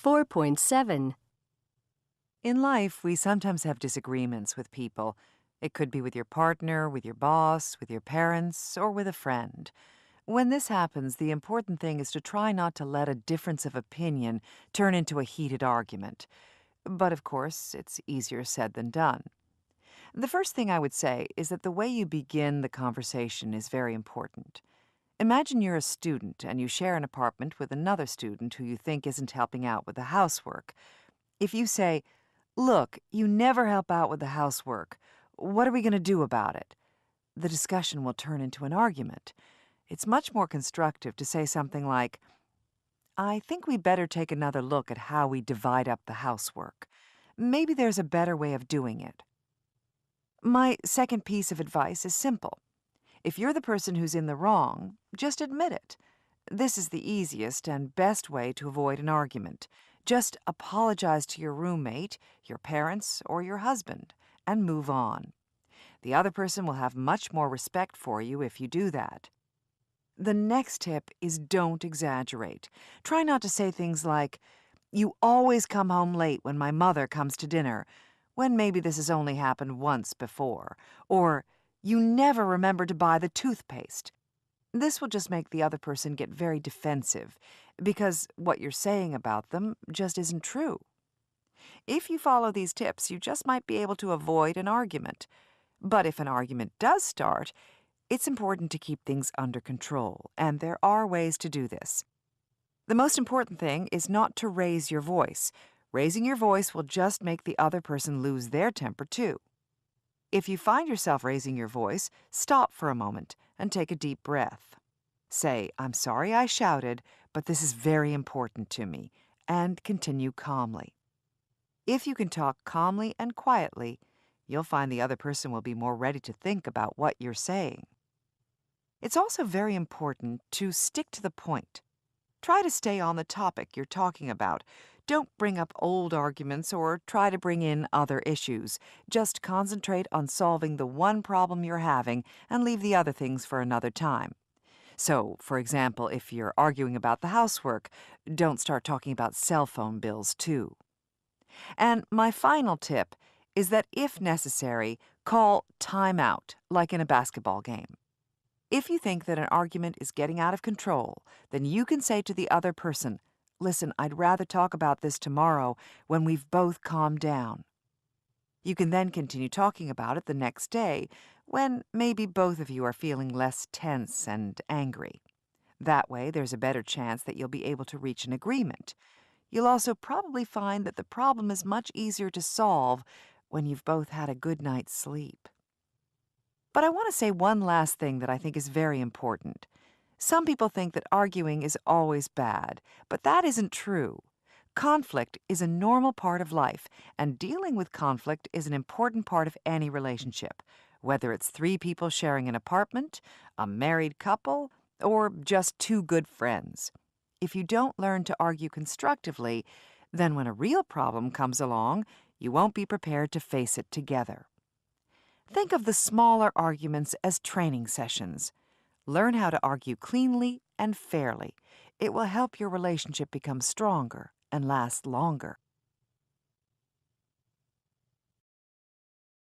4.7. In life, we sometimes have disagreements with people. It could be with your partner, with your boss, with your parents, or with a friend. When this happens, the important thing is to try not to let a difference of opinion turn into a heated argument. But of course, it's easier said than done. The first thing I would say is that the way you begin the conversation is very important. Imagine you're a student and you share an apartment with another student who you think isn't helping out with the housework. If you say, "Look, you never help out with the housework. What are we going to do about it?" the discussion will turn into an argument. It's much more constructive to say something like, "I think we better take another look at how we divide up the housework. Maybe there's a better way of doing it." My second piece of advice is simple. If you're the person who's in the wrong, just admit it. This is the easiest and best way to avoid an argument. Just apologize to your roommate, your parents, or your husband, and move on. The other person will have much more respect for you if you do that. The next tip is don't exaggerate. Try not to say things like, "You always come home late when my mother comes to dinner," when maybe this has only happened once before, or "You never remember to buy the toothpaste." This will just make the other person get very defensive, because what you're saying about them just isn't true. If you follow these tips, you just might be able to avoid an argument. But if an argument does start, it's important to keep things under control, and there are ways to do this. The most important thing is not to raise your voice. Raising your voice will just make the other person lose their temper too. If you find yourself raising your voice, stop for a moment and take a deep breath. Say, "I'm sorry I shouted, but this is very important to me," and continue calmly. If you can talk calmly and quietly, you'll find the other person will be more ready to think about what you're saying. It's also very important to stick to the point. Try to stay on the topic you're talking about. Don't bring up old arguments or try to bring in other issues. Just concentrate on solving the one problem you're having and leave the other things for another time. So, for example, if you're arguing about the housework, don't start talking about cell phone bills too. And my final tip is that if necessary, call time out, like in a basketball game. If you think that an argument is getting out of control, then you can say to the other person, "Listen, I'd rather talk about this tomorrow when we've both calmed down." You can then continue talking about it the next day when maybe both of you are feeling less tense and angry. That way, there's a better chance that you'll be able to reach an agreement. You'll also probably find that the problem is much easier to solve when you've both had a good night's sleep. But I want to say one last thing that I think is very important. Some people think that arguing is always bad, but that isn't true. Conflict is a normal part of life, and dealing with conflict is an important part of any relationship, whether it's 3 people sharing an apartment, a married couple, or just 2 good friends. If you don't learn to argue constructively, then when a real problem comes along, you won't be prepared to face it together. Think of the smaller arguments as training sessions. Learn how to argue cleanly and fairly. It will help your relationship become stronger and last longer.